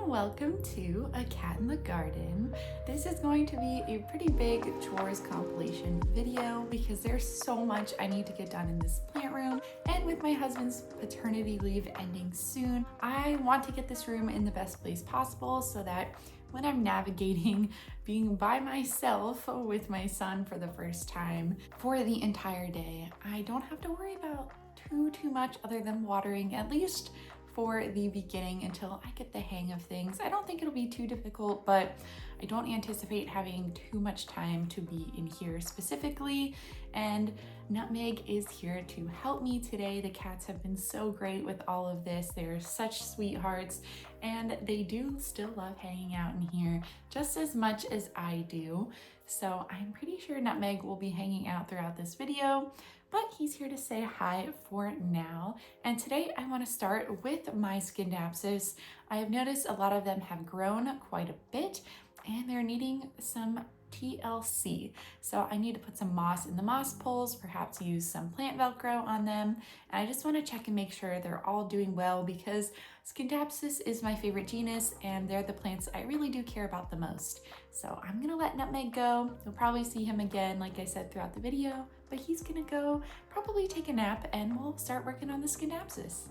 welcome to A Cat in the Garden. This is going to be a pretty big chores compilation video because there's so much I need to get done in this plant room, and with my husband's paternity leave ending soon, I want to get this room in the best place possible so that when I'm navigating being by myself with my son for the first time for the entire day, I don't have to worry about too much other than watering, at least for the beginning until I get the hang of things. I don't think it'll be too difficult, but I don't anticipate having too much time to be in here specifically. And Nutmeg is here to help me today. The cats have been so great with all of this. They're such sweethearts, and they do still love hanging out in here just as much as I do. So I'm pretty sure Nutmeg will be hanging out throughout this video, but he's here to say hi for now. And today I want to start with my Scindapsus. I have noticed a lot of them have grown quite a bit and they're needing some TLC. So I need to put some moss in the moss poles, perhaps use some plant Velcro on them. And I just want to check and make sure they're all doing well because Scindapsus is my favorite genus and they're the plants I really do care about the most. So I'm gonna let Nutmeg go. You'll probably see him again, like I said, throughout the video, but he's gonna go probably take a nap and we'll start working on the Scindapsus.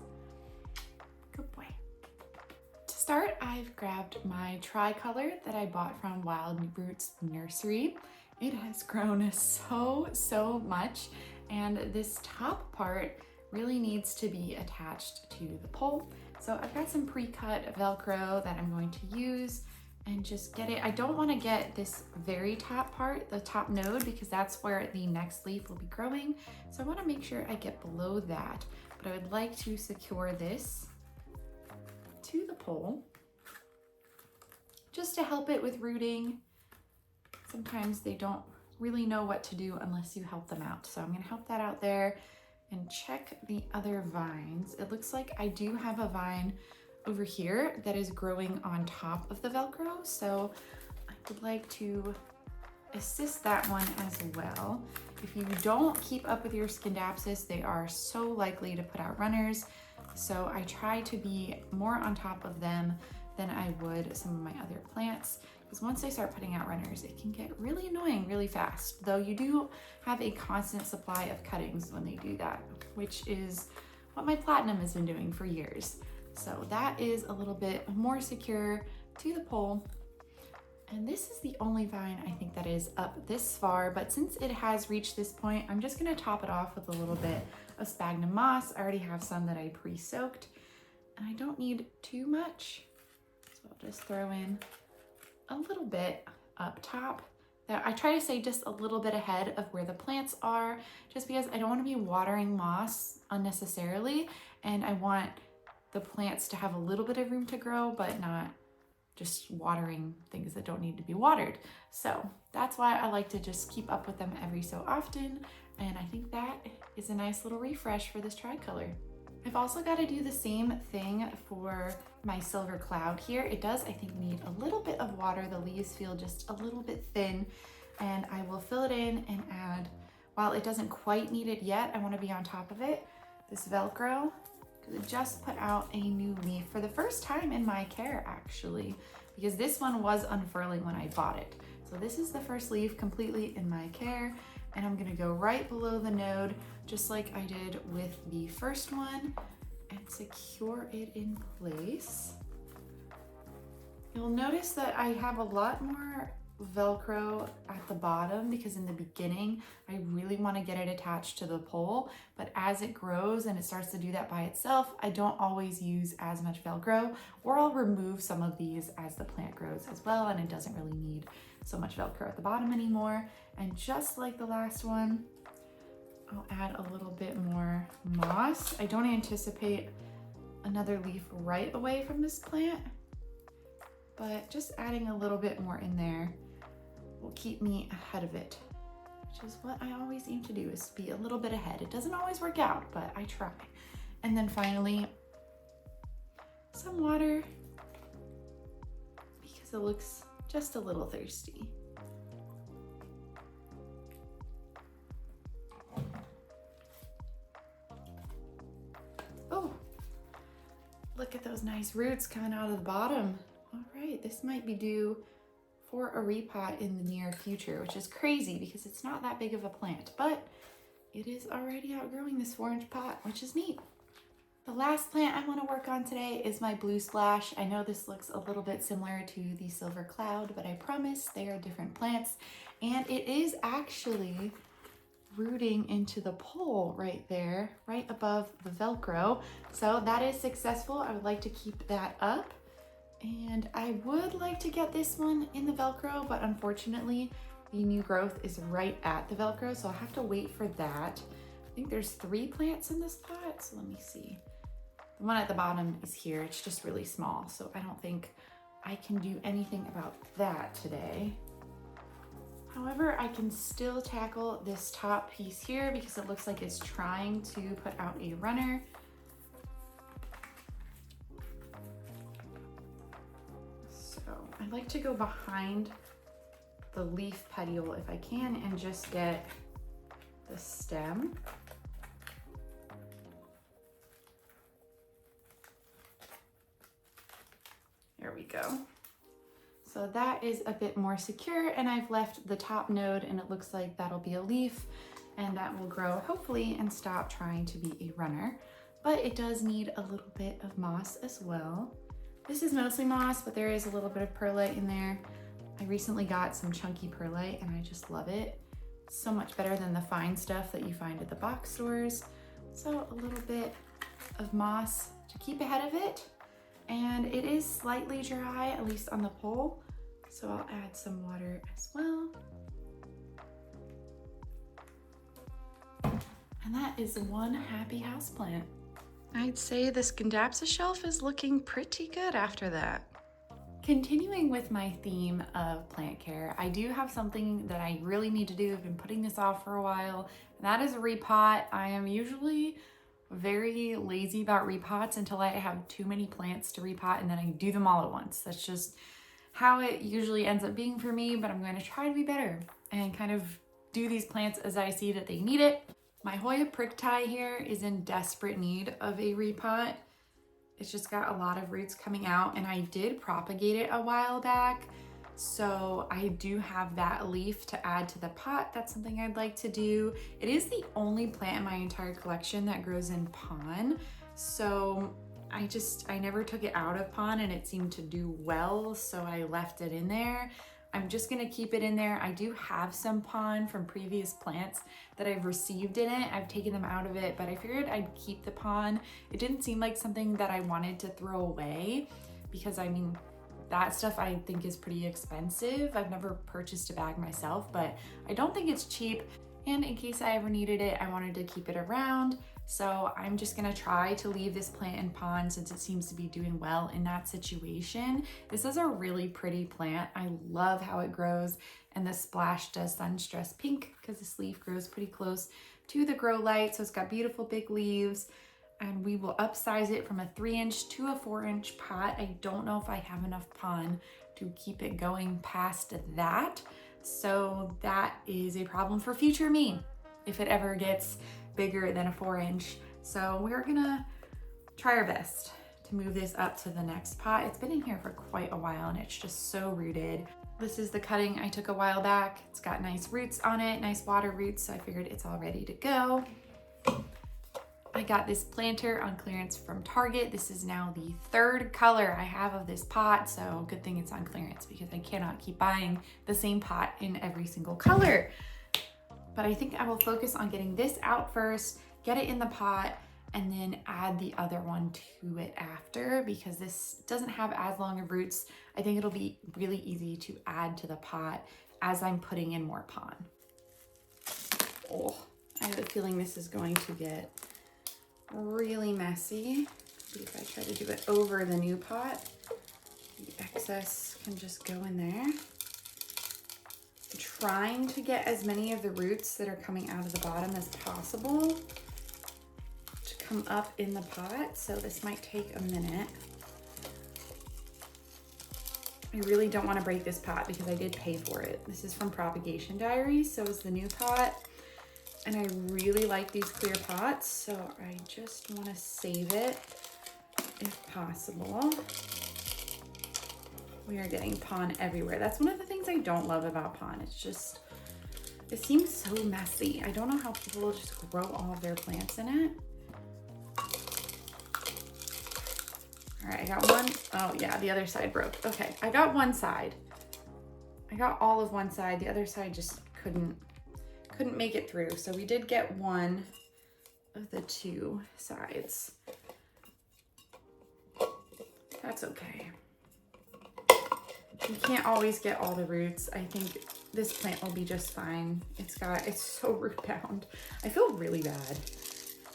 Good boy. To start, I've grabbed my tricolor that I bought from Wild Roots Nursery. It has grown so much, and this top part really needs to be attached to the pole. So I've got some pre-cut Velcro that I'm going to use and just get it. I don't want to get this very top part, the top node, because that's where the next leaf will be growing. So I want to make sure I get below that, but I would like to secure this to the pole just to help it with rooting. Sometimes they don't really know what to do unless you help them out. So I'm going to help that out there and check the other vines. It looks like I do have a vine over here that is growing on top of the Velcro. So I would like to assist that one as well. If you don't keep up with your Scindapsus, they are so likely to put out runners. So I try to be more on top of them than I would some of my other plants, because once they start putting out runners, it can get really annoying really fast, though you do have a constant supply of cuttings when they do that, which is what my platinum has been doing for years. So that is a little bit more secure to the pole. And this is the only vine I think that is up this far, but since it has reached this point, I'm just gonna top it off with a little bit of sphagnum moss. I already have some that I pre-soaked, and I don't need too much. So I'll just throw in a little bit up top. That I try to stay just a little bit ahead of where the plants are, just because I don't wanna be watering moss unnecessarily, and I want the plants to have a little bit of room to grow, but not just watering things that don't need to be watered. So that's why I like to just keep up with them every so often. And I think that is a nice little refresh for this tricolor. I've also got to do the same thing for my silver cloud here. It does, I think, need a little bit of water. The leaves feel just a little bit thin, and I will fill it in and add, while it doesn't quite need it yet, I want to be on top of it, this Velcro. It just put out a new leaf for the first time in my care, actually, because this one was unfurling when I bought it. So this is the first leaf completely in my care, and I'm gonna go right below the node, just like I did with the first one, and secure it in place. You'll notice that I have a lot more Velcro at the bottom because in the beginning I really want to get it attached to the pole, but as it grows and it starts to do that by itself, I don't always use as much Velcro, or I'll remove some of these as the plant grows as well, and it doesn't really need so much Velcro at the bottom anymore. And just like the last one, I'll add a little bit more moss. I don't anticipate another leaf right away from this plant, but just adding a little bit more in there will keep me ahead of it, which is what I always aim to do, is be a little bit ahead. It doesn't always work out, but I try. And then finally, some water, because it looks just a little thirsty. Oh, look at those nice roots coming out of the bottom. All right, this might be due for a repot in the near future, which is crazy because it's not that big of a plant, but it is already outgrowing this 4-inch pot, which is neat. The last plant I want to work on today is my blue splash. I know this looks a little bit similar to the silver cloud, but I promise they are different plants. And it is actually rooting into the pole right there, right above the Velcro. So that is successful. I would like to keep that up. And I would like to get this one in the Velcro, but unfortunately the new growth is right at the Velcro, so I'll have to wait for that. I think there's 3 plants in this pot, so let me see. The one at the bottom is here, it's just really small, so I don't think I can do anything about that today. However, I can still tackle this top piece here because it looks like it's trying to put out a runner. I'd like to go behind the leaf petiole if I can and just get the stem. There we go. So that is a bit more secure, and I've left the top node and it looks like that'll be a leaf and that will grow hopefully and stop trying to be a runner. But it does need a little bit of moss as well. This is mostly moss, but there is a little bit of perlite in there. I recently got some chunky perlite and I just love it. So much better than the fine stuff that you find at the box stores. So a little bit of moss to keep ahead of it. And it is slightly dry, at least on the pole. So I'll add some water as well. And that is one happy houseplant. I'd say this Gandapsa shelf is looking pretty good after that. Continuing with my theme of plant care, I do have something that I really need to do. I've been putting this off for a while, and that is a repot. I am usually very lazy about repots until I have too many plants to repot, and then I do them all at once. That's just how it usually ends up being for me, but I'm going to try to be better and kind of do these plants as I see that they need it. My Hoya pricktie here is in desperate need of a repot. It's just got a lot of roots coming out, and I did propagate it a while back. So I do have that leaf to add to the pot. That's something I'd like to do. It is the only plant in my entire collection that grows in pon. So I never took it out of pon and it seemed to do well. So I left it in there. I'm just gonna keep it in there. I do have some pon from previous plants that I've received in it. I've taken them out of it, but I figured I'd keep the pon. It didn't seem like something that I wanted to throw away because I mean, that stuff I think is pretty expensive. I've never purchased a bag myself, but I don't think it's cheap. And in case I ever needed it, I wanted to keep it around. So I'm just gonna try to leave this plant in pon since it seems to be doing well in that situation. This is a really pretty plant. I love how it grows, and the splash does Sunstress Pink because this leaf grows pretty close to the grow light. So it's got beautiful big leaves, and we will upsize it from a 3-inch to a 4-inch pot. I don't know if I have enough pon to keep it going past that. So that is a problem for future me if it ever gets bigger than a 4-inch. So we're gonna try our best to move this up to the next pot. It's been in here for quite a while and it's just so rooted. This is the cutting I took a while back. It's got nice roots on it, nice water roots, so I figured it's all ready to go. I got this planter on clearance from Target. This is now the 3rd color I have of this pot, so good thing it's on clearance because I cannot keep buying the same pot in every single color. But I think I will focus on getting this out first, get it in the pot, and then add the other one to it after because this doesn't have as long of roots. I think it'll be really easy to add to the pot as I'm putting in more pon. Oh, I have a feeling this is going to get really messy. See if I try to do it over the new pot. The excess can just go in there. I'm trying to get as many of the roots that are coming out of the bottom as possible to come up in the pot, so this might take a minute. I really don't want to break this pot because I did pay for it. This is from Propagation Diaries, so is the new pot. And I really like these clear pots, so I just want to save it if possible. We are getting pon everywhere. That's one of the things I don't love about pon. It's just, it seems so messy. I don't know how people will just grow all of their plants in it. All right, I got one. Oh yeah, the other side broke. Okay, I got one side. I got all of one side. The other side just couldn't make it through. So we did get one of the two sides. That's okay. You can't always get all the roots. I think this plant will be just fine. It's so root bound. I feel really bad.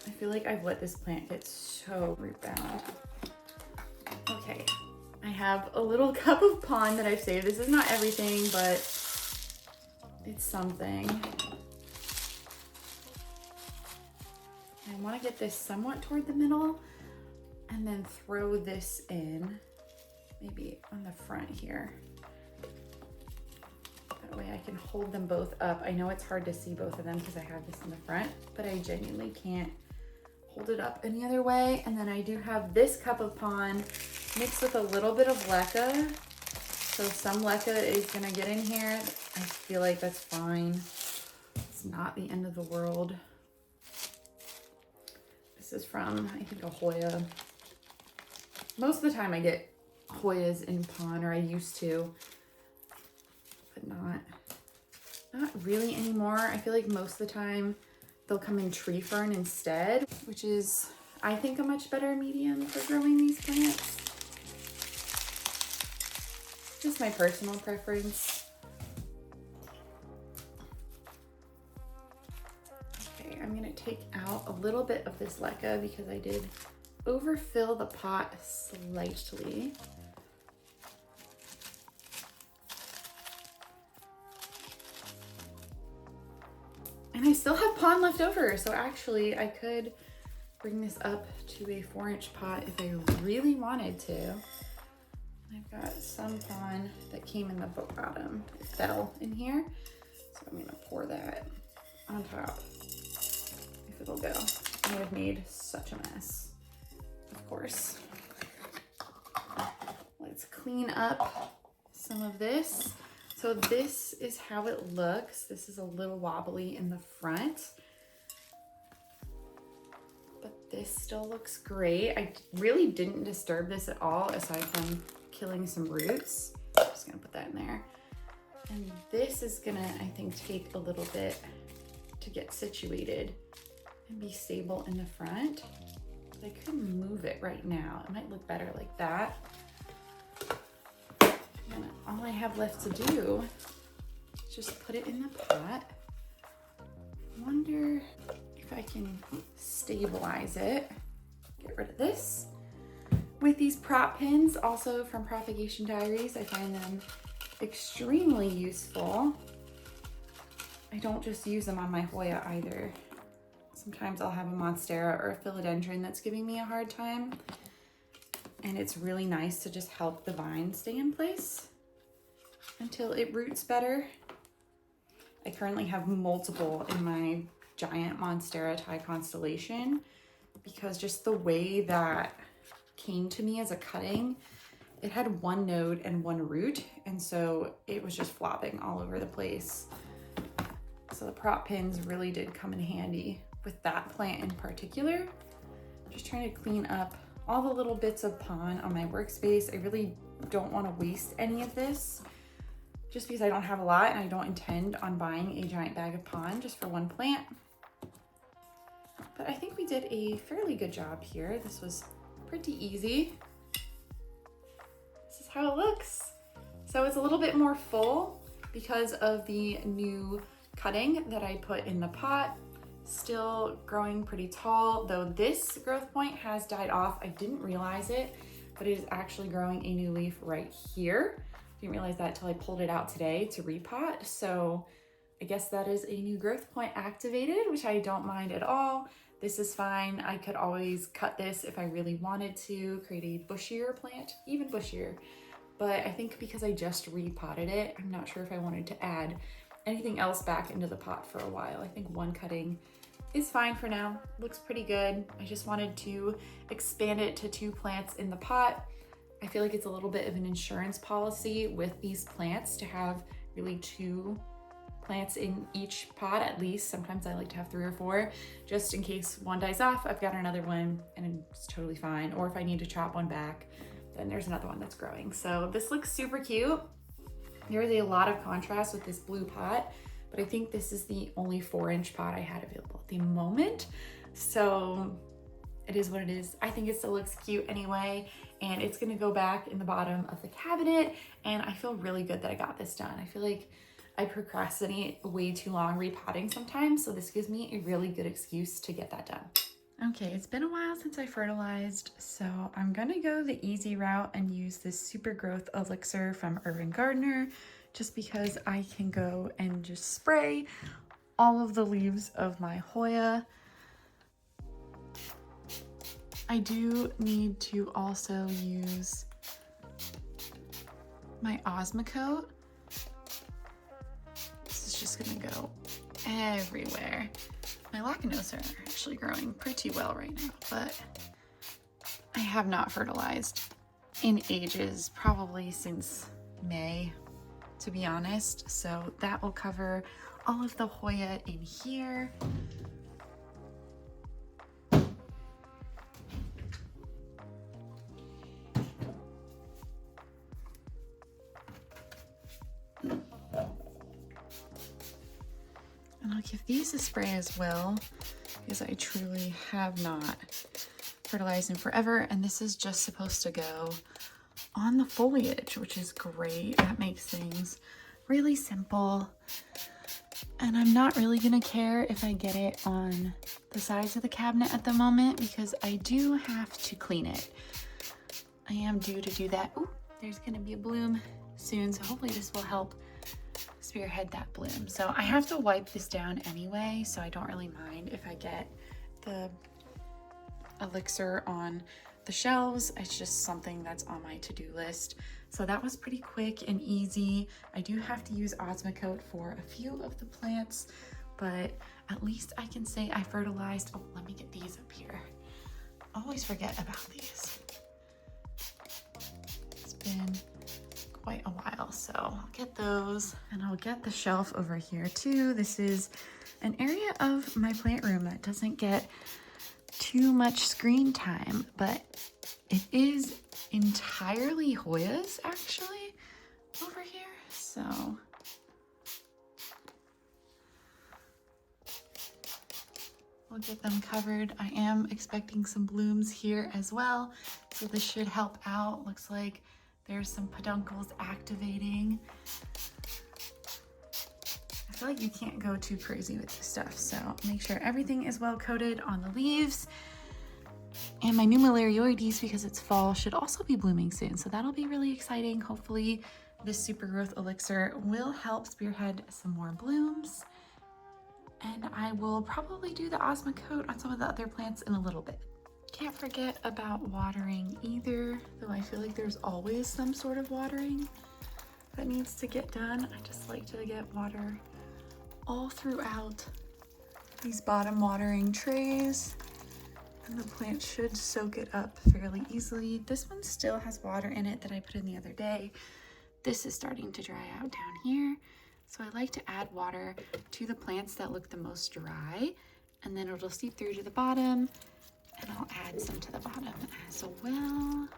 I feel like I've let this plant get so root bound. Okay, I have a little cup of pon that I've saved. This is not everything, but it's something. I want to get this somewhat toward the middle and then throw this in, maybe on the front here. That way I can hold them both up. I know it's hard to see both of them because I have this in the front, but I genuinely can't hold it up any other way. And then I do have this cup of pon mixed with a little bit of leca. So some leca is gonna get in here. I feel like that's fine. It's not the end of the world. This is from, I think, a Hoya. Most of the time I get Hoyas in pon, or I used to, but not really anymore. I feel like most of the time they'll come in tree fern instead, which is, I think, a much better medium for growing these plants. Just my personal preference. Okay, I'm gonna take out a little bit of this leca because I did overfill the pot slightly. And I still have pon left over, so actually I could bring this up to a 4-inch pot if I really wanted to. I've got some pon that came in the bottom. It fell in here, so I'm gonna pour that on top if it'll go. I have made such a mess, of course. Let's clean up some of this. So this is how it looks. This is a little wobbly in the front, but this still looks great. I really didn't disturb this at all, aside from killing some roots. I'm just gonna put that in there. And this is gonna, I think, take a little bit to get situated and be stable in the front. But I couldn't move it right now. It might look better like that. And all I have left to do is just put it in the pot. Wonder if I can stabilize it. Get rid of this. With these prop pins, also from Propagation Diaries, I find them extremely useful. I don't just use them on my Hoya either. Sometimes I'll have a Monstera or a Philodendron that's giving me a hard time, and it's really nice to just help the vine stay in place until it roots better. I currently have multiple in my giant Monstera Thai constellation because just the way that came to me as a cutting, it had one node and one root, and so it was just flopping all over the place. So the prop pins really did come in handy with that plant in particular. Just trying to clean up all the little bits of pon on my workspace. I really don't want to waste any of this just because I don't have a lot, and I don't intend on buying a giant bag of pon just for one plant. But I think we did a fairly good job here. This was pretty easy. This is how it looks. So it's a little bit more full because of the new cutting that I put in the pot. Still growing pretty tall, though this growth point has died off. I didn't realize it, but it is actually growing a new leaf right here. Didn't realize that until I pulled it out today to repot. So I guess that is a new growth point activated, which I don't mind at all. This is fine. I could always cut this if I really wanted to, create a bushier plant, even bushier. But I think because I just repotted it, I'm not sure if I wanted to add anything else back into the pot for a while. I think one cutting is fine for now. Looks pretty good. I just wanted to expand it to 2 plants in the pot. I feel like it's a little bit of an insurance policy with these plants to have really 2 plants in each pot at least. Sometimes I like to have 3 or 4, just in case one dies off, I've got another one and it's totally fine. Or if I need to chop one back, then there's another one that's growing. So this looks super cute. There is a lot of contrast with this blue pot, but I think this is the only 4-inch pot I had available at the moment. So it is what it is. I think it still looks cute anyway, and it's gonna go back in the bottom of the cabinet, and I feel really good that I got this done. I feel like I procrastinate way too long repotting sometimes, so this gives me a really good excuse to get that done. Okay, it's been a while since I fertilized, so I'm gonna go the easy route and use this Super Growth Elixir from Urban Gardener, just because I can go and just spray all of the leaves of my Hoya. I do need to also use my Osmocote. This is just gonna go everywhere. My Lacanos are actually growing pretty well right now, but I have not fertilized in ages, probably since May, to be honest. So that will cover all of the Hoya in here. And I'll give these a spray as well, because I truly have not fertilized in forever. And this is just supposed to go on the foliage, which is great. That makes things really simple. And I'm not really gonna care if I get it on the sides of the cabinet at the moment, because I do have to clean it. I am due to do that. Ooh, there's gonna be a bloom soon, so hopefully this will help spearhead that bloom. So I have to wipe this down anyway, so I don't really mind if I get the elixir on the shelves. It's just something that's on my to-do list. So that was pretty quick and easy. I do have to use Osmocote for a few of the plants, but at least I can say I fertilized. Oh, let me get these up here. I always forget about these. It's been quite a while, so I'll get those, and I'll get the shelf over here too. This is an area of my plant room that doesn't get too much screen time, but it is entirely Hoyas actually over here. So we'll get them covered. I am expecting some blooms here as well, so this should help out. Looks like there's some peduncles activating. I feel like you can't go too crazy with this stuff, so make sure everything is well coated on the leaves. And my new Melarioides, because it's fall, should also be blooming soon, so that'll be really exciting. Hopefully this Super Growth Elixir will help spearhead some more blooms. And I will probably do the Osmocote on some of the other plants in a little bit. Can't forget about watering either, though I feel like there's always some sort of watering that needs to get done. I just like to get water all throughout these bottom watering trays, and the plant should soak it up fairly easily. This one still has water in it that I put in the other day. This is starting to dry out down here, so I like to add water to the plants that look the most dry, and then it'll seep through to the bottom. And I'll add some to the bottom as well.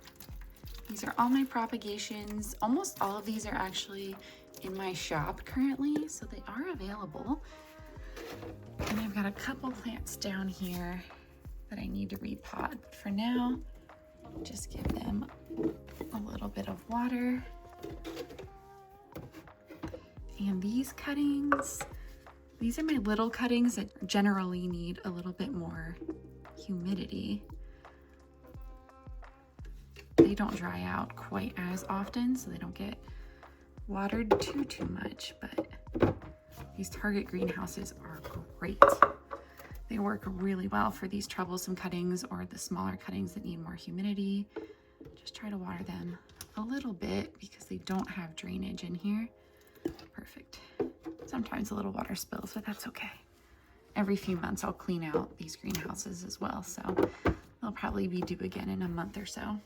These are all my propagations. Almost all of these are actually in my shop currently, so they are available. And I've got a couple plants down here that I need to repot. For now, just give them a little bit of water. And these cuttings, these are my little cuttings that generally need a little bit more humidity. They don't dry out quite as often, so they don't get watered too much, but these Target greenhouses are great. They work really well for these troublesome cuttings or the smaller cuttings that need more humidity. Just try to water them a little bit because they don't have drainage in here. Perfect. Sometimes a little water spills, but that's okay. Every few months I'll clean out these greenhouses as well, so they'll probably be due again in a month or so.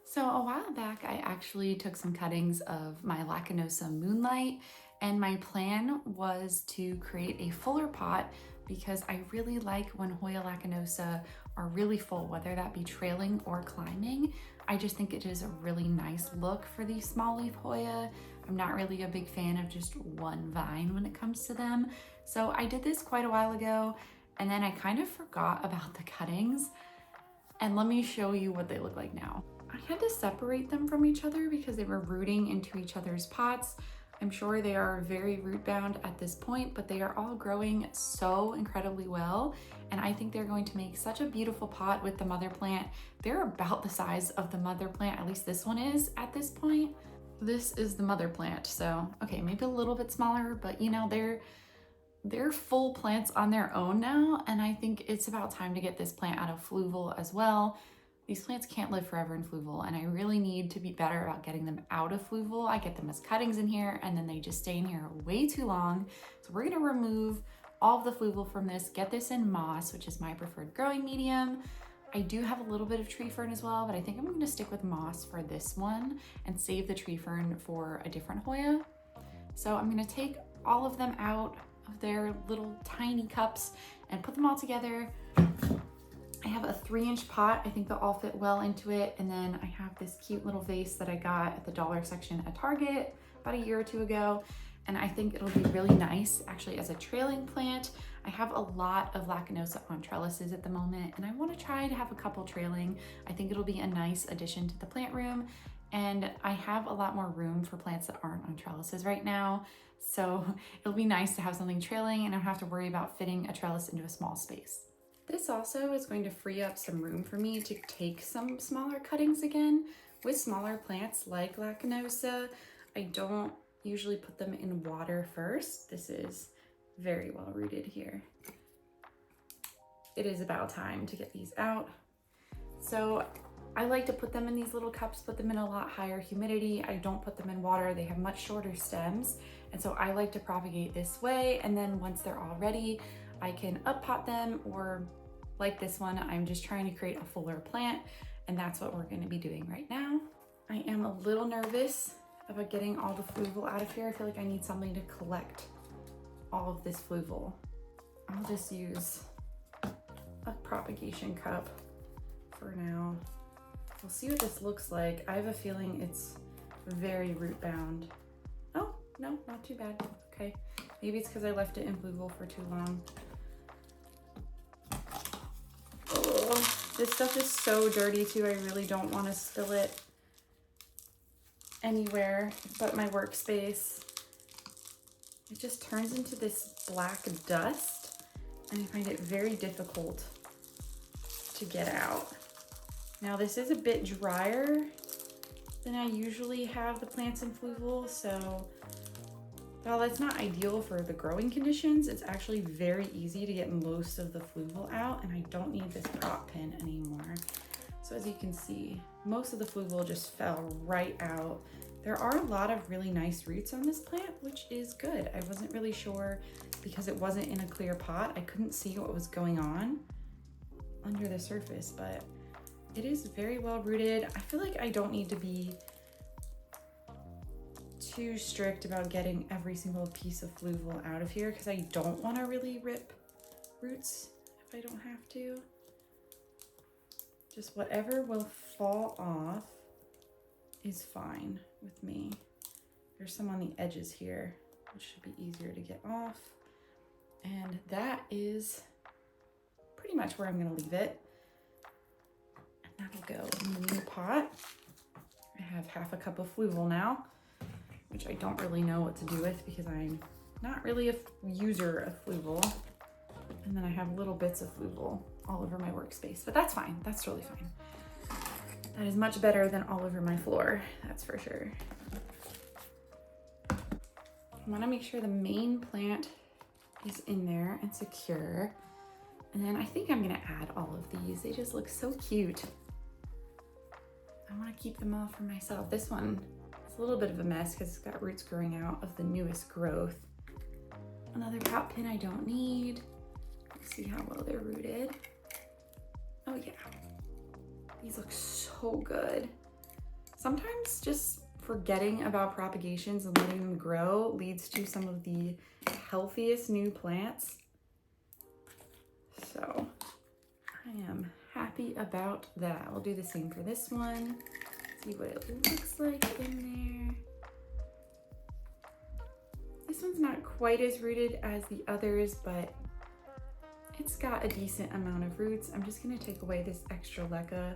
So a while back, I actually took some cuttings of my Lacanosa Moonlight, and my plan was to create a fuller pot because I really like when Hoya Lacanosa are really full, whether that be trailing or climbing. I just think it is a really nice look for these small leaf Hoya. I'm not really a big fan of just one vine when it comes to them. So I did this quite a while ago, and then I kind of forgot about the cuttings. And let me show you what they look like now. I had to separate them from each other because they were rooting into each other's pots. I'm sure they are very root bound at this point, but they are all growing so incredibly well. And I think they're going to make such a beautiful pot with the mother plant. They're about the size of the mother plant, at least this one is at this point. This is the mother plant. So, okay, maybe a little bit smaller, but you know, they're full plants on their own now, and I think it's about time to get this plant out of fluval as well. These plants can't live forever in fluval, and I really need to be better about getting them out of fluval. I get them as cuttings in here, and then they just stay in here way too long. So we're gonna remove all of the fluval from this, get this in moss, which is my preferred growing medium. I do have a little bit of tree fern as well, but I think I'm gonna stick with moss for this one and save the tree fern for a different Hoya. So I'm gonna take all of them out of their little tiny cups and put them all together. I have a 3-inch pot. I think they'll all fit well into it. And then I have this cute little vase that I got at the dollar section at Target about a year or two ago. And I think it'll be really nice actually as a trailing plant. I have a lot of Lacanosa on trellises at the moment, and I want to try to have a couple trailing. I think it'll be a nice addition to the plant room. And I have a lot more room for plants that aren't on trellises right now. So it'll be nice to have something trailing and I don't have to worry about fitting a trellis into a small space. This also is going to free up some room for me to take some smaller cuttings again. With smaller plants like Lacanosa, I don't usually put them in water first. This is very well rooted here. It is about time to get these out. So I like to put them in these little cups, put them in a lot higher humidity. I don't put them in water. They have much shorter stems. And so I like to propagate this way. And then once they're all ready, I can up pot them, or like this one, I'm just trying to create a fuller plant. And that's what we're gonna be doing right now. I am a little nervous about getting all the fluval out of here. I feel like I need something to collect all of this fluval. I'll just use a propagation cup for now. We'll see what this looks like. I have a feeling it's very root bound. Oh, no, not too bad. Okay, maybe it's because I left it in fluval for too long. Oh, this stuff is so dirty too. I really don't want to spill it anywhere but my workspace. It just turns into this black dust, and I find it very difficult to get out. Now this is a bit drier than I usually have the plants in fluval, so while that's not ideal for the growing conditions, it's actually very easy to get most of the fluval out, and I don't need this prop pin anymore. So as you can see, most of the fluval just fell right out. There are a lot of really nice roots on this plant, which is good. I wasn't really sure because it wasn't in a clear pot. I couldn't see what was going on under the surface, but it is very well rooted. I feel like I don't need to be too strict about getting every single piece of fluval out of here because I don't want to really rip roots if I don't have to. Just whatever will fall off is fine with me. There's some on the edges here, which should be easier to get off. And that is pretty much where I'm gonna leave it. And that'll go in the new pot. I have half a cup of fluval now, which I don't really know what to do with because I'm not really a user of fluval. And then I have little bits of fluval all over my workspace, but that's fine. That's totally fine. That is much better than all over my floor, that's for sure. I wanna make sure the main plant is in there and secure. And then I think I'm gonna add all of these. They just look so cute. I wanna keep them all for myself. This one is a little bit of a mess because it's got roots growing out of the newest growth. Another prop pin I don't need. Let's see how well they're rooted. Oh yeah, these look so good. Sometimes just forgetting about propagations and letting them grow leads to some of the healthiest new plants. So I am happy about that. I'll do the same for this one. See what it looks like in there. This one's not quite as rooted as the others, but it's got a decent amount of roots. I'm just gonna take away this extra leca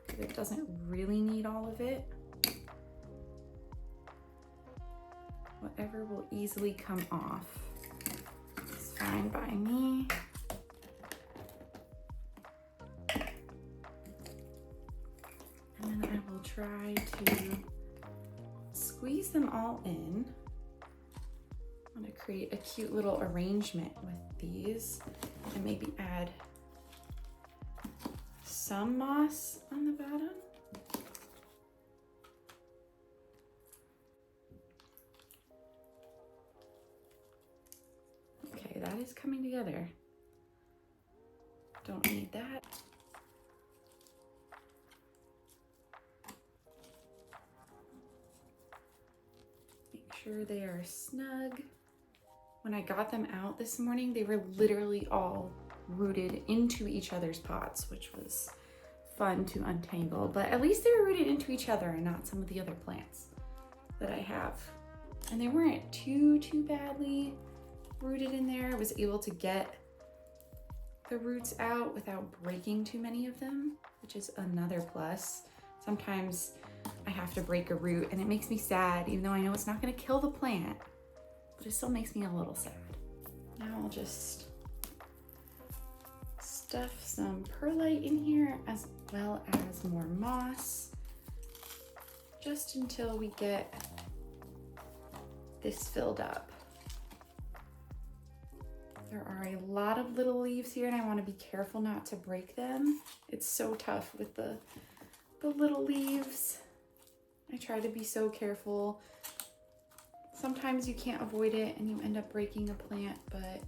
because it doesn't really need all of it. Whatever will easily come off is fine by me. And then I will try to squeeze them all in. I'm gonna create a cute little arrangement with these and maybe add some moss on the bottom. Okay, that is coming together. Don't need that. Make sure they are snug. When I got them out this morning, they were literally all rooted into each other's pots, which was fun to untangle, but at least they were rooted into each other and not some of the other plants that I have. And they weren't too badly rooted in there. I was able to get the roots out without breaking too many of them, which is another plus. Sometimes I have to break a root and it makes me sad, even though I know it's not gonna kill the plant, but it still makes me a little sad. Now I'll just stuff some perlite in here as well as more moss, just until we get this filled up. There are a lot of little leaves here and I want to be careful not to break them. It's so tough with the little leaves. I try to be so careful. Sometimes you can't avoid it and you end up breaking a plant, but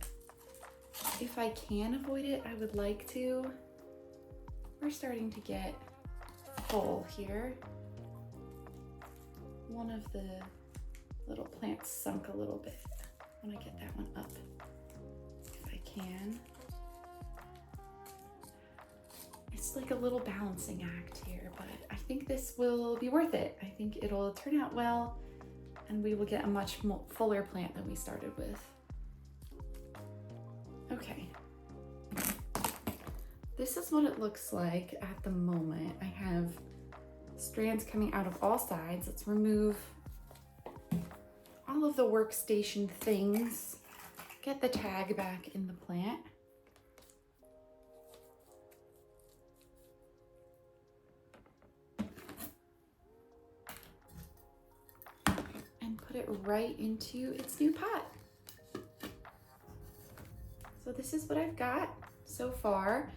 if I can avoid it, I would like to. We're starting to get full here. One of the little plants sunk a little bit. I want to get that one up if I can. It's like a little balancing act here, but I think this will be worth it. I think it'll turn out well and we will get a much fuller plant than we started with. Okay. This is what it looks like at the moment. I have strands coming out of all sides. Let's remove all of the workstation things. Get the tag back in the plant. And put it right into its new pot. So this is what I've got so far.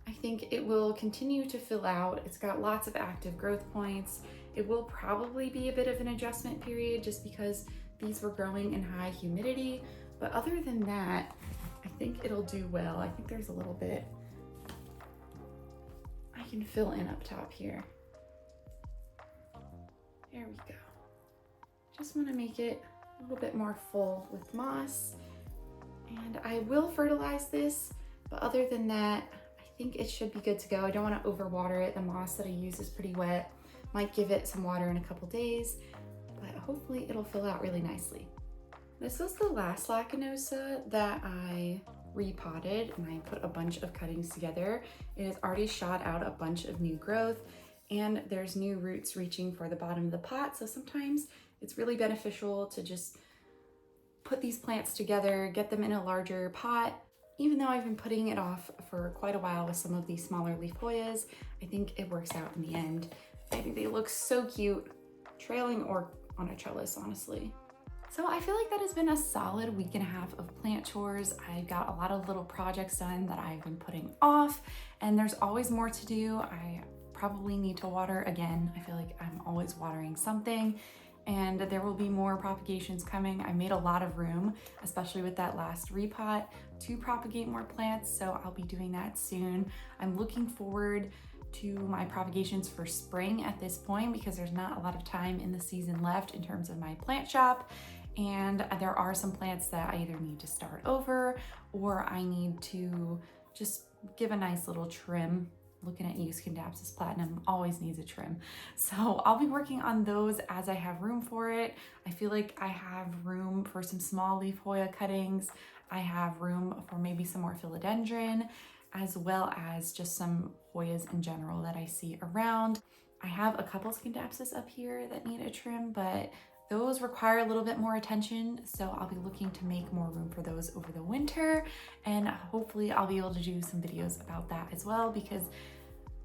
I think it will continue to fill out. It's got lots of active growth points. It will probably be a bit of an adjustment period just because these were growing in high humidity. But other than that, I think it'll do well. I think there's a little bit I can fill in up top here. There we go. Just want to make it a little bit more full with moss. And I will fertilize this, but other than that, I think it should be good to go. I don't want to overwater it. The moss that I use is pretty wet. Might give it some water in a couple days, but hopefully it'll fill out really nicely. This was the last Lacanosa that I repotted and I put a bunch of cuttings together. It has already shot out a bunch of new growth and there's new roots reaching for the bottom of the pot. So sometimes it's really beneficial to just put these plants together, get them in a larger pot. Even though I've been putting it off for quite a while with some of these smaller leaf Hoyas, I think it works out in the end. I think they look so cute, trailing or on a trellis, honestly. So I feel like that has been a solid week and a half of plant chores. I got a lot of little projects done that I've been putting off, and there's always more to do. I probably need to water again. I feel like I'm always watering something, and there will be more propagations coming. I made a lot of room, especially with that last repot, to propagate more plants, so I'll be doing that soon. I'm looking forward to my propagations for spring at this point because there's not a lot of time in the season left in terms of my plant shop. And there are some plants that I either need to start over or I need to just give a nice little trim. Looking at you, Scindapsus Platinum always needs a trim. So I'll be working on those as I have room for it. I feel like I have room for some small leaf Hoya cuttings. I have room for maybe some more philodendron, as well as just some Hoyas in general that I see around. I have a couple Scindapsus up here that need a trim, but those require a little bit more attention, so I'll be looking to make more room for those over the winter, and hopefully I'll be able to do some videos about that as well, because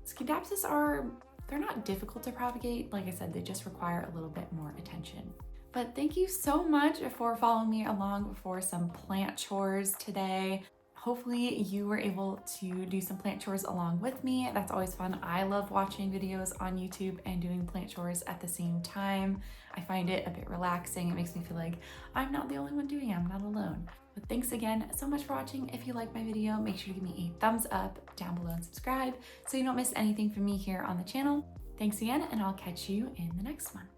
Scindapsus they're not difficult to propagate. Like I said, they just require a little bit more attention. But thank you so much for following me along for some plant chores today. Hopefully you were able to do some plant chores along with me. That's always fun. I love watching videos on YouTube and doing plant chores at the same time. I find it a bit relaxing. It makes me feel like I'm not the only one doing it. I'm not alone. But thanks again so much for watching. If you like my video, make sure to give me a thumbs up down below and subscribe so you don't miss anything from me here on the channel. Thanks again, and I'll catch you in the next one.